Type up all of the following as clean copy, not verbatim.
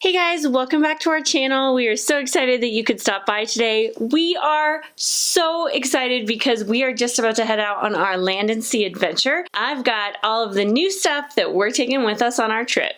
Hey guys, welcome back to our channel. We are so excited that you could stop by today. We are so excited because we are just about to head out on our land and sea adventure. I've got all of the new stuff that we're taking with us on our trip.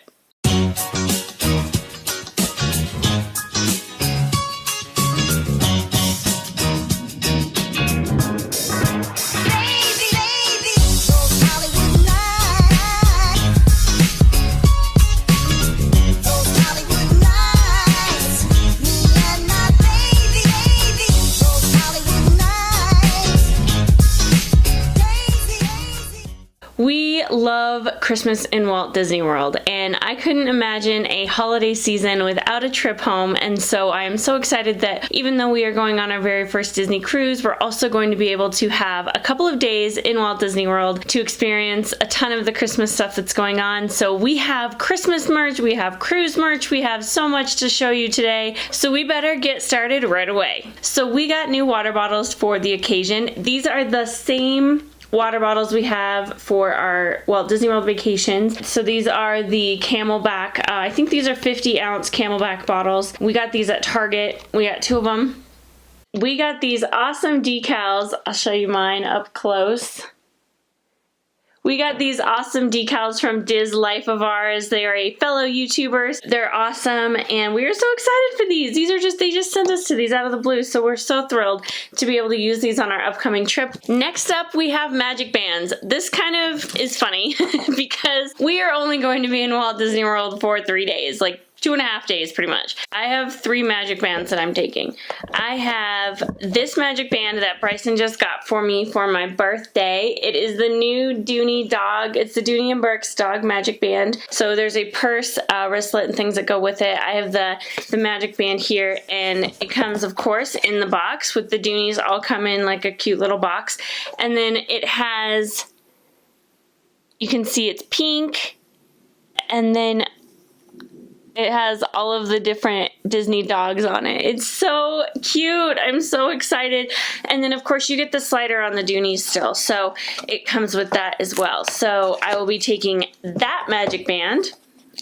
We love Christmas in Walt Disney World, and I couldn't imagine a holiday season without a trip home, and so I am so excited that even though we are going on our very first Disney cruise, we're also going to be able to have a couple of days in Walt Disney World to experience a ton of the Christmas stuff that's going on. So we have Christmas merch, we have cruise merch, we have so much to show you today, so we better get started right away. So we got new water bottles for the occasion. These are the same water bottles we have for our Walt Disney World vacations. So these are the Camelback, I think these are 50-ounce Camelback bottles. We got these at Target. We got two of them. We got these awesome decals. I'll show you mine up close. We got these awesome decals from Diz Life of Ours. They are a fellow YouTubers. They're awesome, and we are so excited for these. They just sent us to these out of the blue, so we're so thrilled to be able to use these on our upcoming trip. Next up, we have magic bands. This kind of is funny because we are only going to be in Walt Disney World for 3 days, like 2.5 days pretty much. I have 3 magic bands that I'm taking. I have this magic band that Bryson just got for me for my birthday. It is the new Dooney dog. It's the Dooney and Burke's dog magic band. So there's a purse, wristlet, and things that go with it. I have the magic band here, and it comes, of course, in the box with the Doonies all come in like a cute little box. And then it has, you can see it's pink, and then it has all of the different Disney dogs on it. It's so cute. I'm so excited. And then, of course, you get the slider on the Doonies still, so it comes with that as well. So I will be taking that magic band.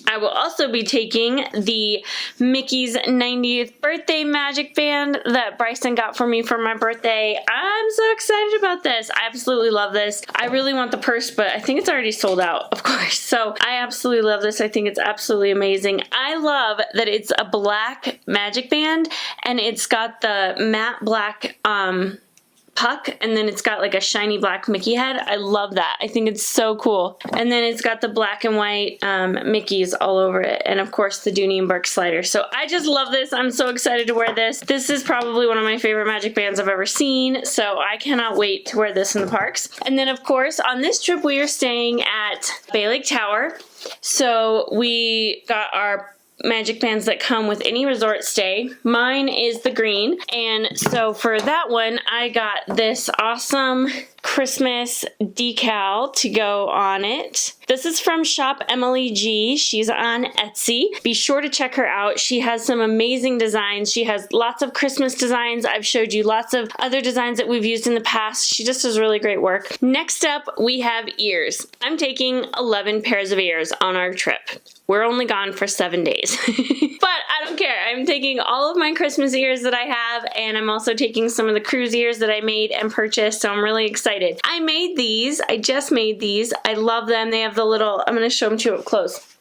I will also be taking the Mickey's 90th birthday magic band that Bryson got for me for my birthday. I'm so excited about this. I absolutely love this. I really want the purse, but I think it's already sold out, of course. So I absolutely love this. I think it's absolutely amazing. I love that it's a black magic band, and it's got the matte black puck, and then it's got like a shiny black Mickey head. I love that. I think it's so cool. And then it's got the black and white Mickeys all over it, and of course the Dooney and Burke slider. So I just love this. I'm so excited to wear this. This is probably one of my favorite magic bands I've ever seen, so I cannot wait to wear this in the parks. And then, of course, on this trip we are staying at Bay Lake Tower. So we got our magic bands that come with any resort stay. Mine is the green, and so for that one I got this awesome Christmas decal to go on it. This is from Shop Emily G. She's on Etsy. Be sure to check her out. She has some amazing designs. She has lots of Christmas designs. I've showed you lots of other designs that we've used in the past. She just does really great work. Next up, we have ears. I'm taking 11 pairs of ears on our trip. We're only gone for 7 days. But I don't care. I'm taking all of my Christmas ears that I have, and I'm also taking some of the cruise ears that I made and purchased, so I'm really excited. I made these. I just made these. I love them. They have the little, I'm going to show them to you up close.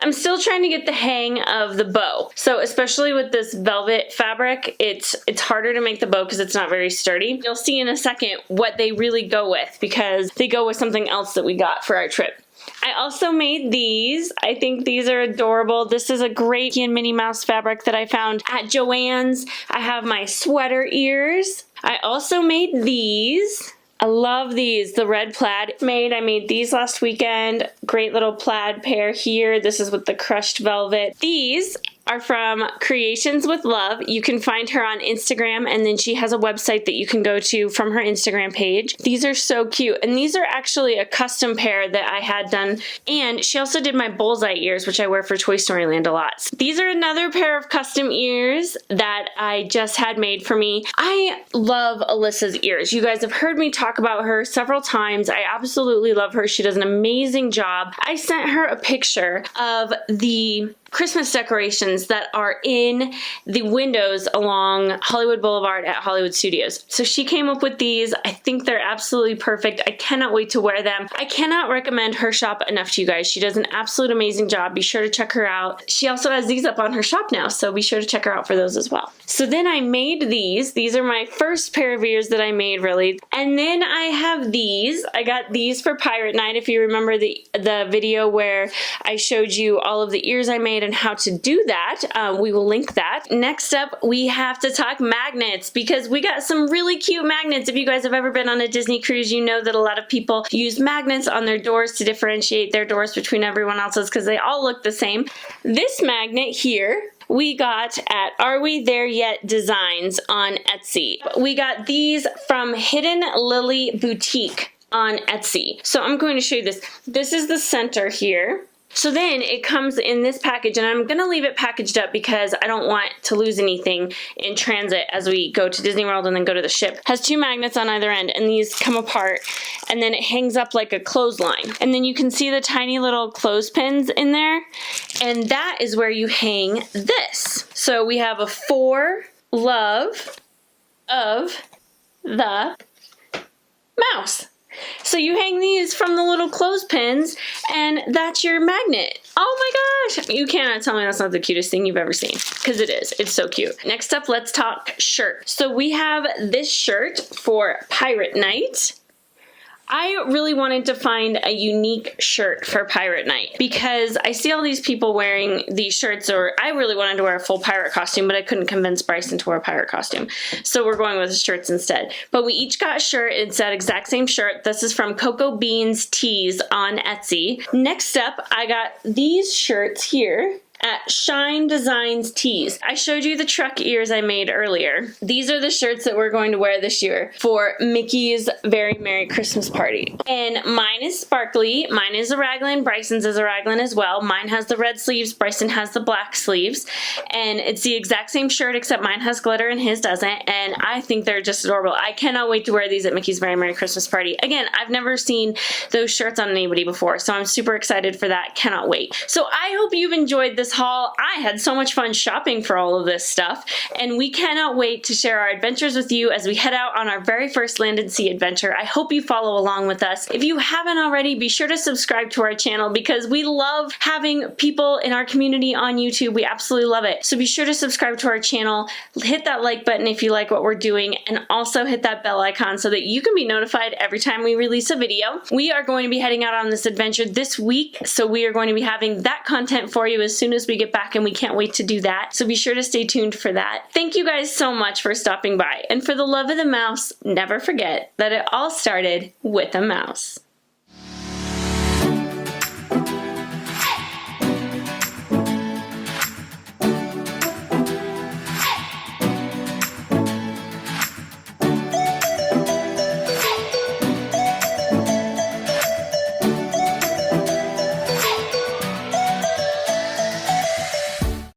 I'm still trying to get the hang of the bow. So especially with this velvet fabric, it's harder to make the bow because it's not very sturdy. You'll see in a second what they really go with, because they go with something else that we got for our trip. I also made these. I think these are adorable. This is a great Mickey and Minnie Mouse fabric that I found at Joann's. I have my sweater ears. I also made these. I love these, the red plaid. I made these last weekend. Great little plaid pair here. This is with the crushed velvet. These are from Creations with Love. You can find her on Instagram, and then she has a website that you can go to from her Instagram page. These are so cute, and these are actually a custom pair that I had done, and she also did my bullseye ears, which I wear for Toy Story Land a lot. These are another pair of custom ears that I just had made for me. I love Alyssa's ears. You guys have heard me talk about her several times. I absolutely love her. She does an amazing job. I sent her a picture of the Christmas decorations that are in the windows along Hollywood Boulevard at Hollywood Studios. So she came up with these. I think they're absolutely perfect. I cannot wait to wear them. I cannot recommend her shop enough to you guys. She does an absolute amazing job. Be sure to check her out. She also has these up on her shop now, so be sure to check her out for those as well. So then I made these. These are my first pair of ears that I made, really. And then I have these. I got these for Pirate Night. If you remember the video where I showed you all of the ears I made and how to do that, we will link that. Next up, we have to talk magnets, because we got some really cute magnets. If you guys have ever been on a Disney cruise, you know that a lot of people use magnets on their doors to differentiate their doors between everyone else's because they all look the same. This magnet here we got at Are We There Yet Designs on Etsy. We got these from Hidden Lily Boutique on Etsy. So I'm going to show you this. This is the center here. So then it comes in this package, and I'm going to leave it packaged up because I don't want to lose anything in transit as we go to Disney World and then go to the ship. It has two magnets on either end, and these come apart, and then it hangs up like a clothesline. And then you can see the tiny little clothespins in there, and that is where you hang this. So we have a For Love of the Mouse. So you hang these from the little clothespins, and that's your magnet. Oh my gosh! You cannot tell me that's not the cutest thing you've ever seen, because it is. It's so cute. Next up, let's talk shirt. So we have this shirt for Pirate Night. I really wanted to find a unique shirt for Pirate Night because I see all these people wearing these shirts, or I really wanted to wear a full pirate costume, but I couldn't convince Bryson to wear a pirate costume. So we're going with the shirts instead. But we each got a shirt. It's that exact same shirt. This is from Cocoa Beans Tees on Etsy. Next up, I got these shirts here at Shine Designs Tees. I showed you the truck ears I made earlier. These are the shirts that we're going to wear this year for Mickey's Very Merry Christmas Party. And mine is sparkly. Mine is a raglan. Bryson's is a raglan as well. Mine has the red sleeves. Bryson has the black sleeves. And it's the exact same shirt except mine has glitter and his doesn't. And I think they're just adorable. I cannot wait to wear these at Mickey's Very Merry Christmas Party. Again, I've never seen those shirts on anybody before, so I'm super excited for that. Cannot wait. So I hope you've enjoyed this haul. I had so much fun shopping for all of this stuff, and we cannot wait to share our adventures with you as we head out on our very first land and sea adventure. I hope you follow along with us. If you haven't already, be sure to subscribe to our channel because we love having people in our community on YouTube. We absolutely love it. So be sure to subscribe to our channel, hit that like button if you like what we're doing, and also hit that bell icon so that you can be notified every time we release a video. We are going to be heading out on this adventure this week, so we are going to be having that content for you as soon as we get back, and we can't wait to do that. So be sure to stay tuned for that. Thank you guys so much for stopping by. And for the love of the mouse, never forget that it all started with a mouse.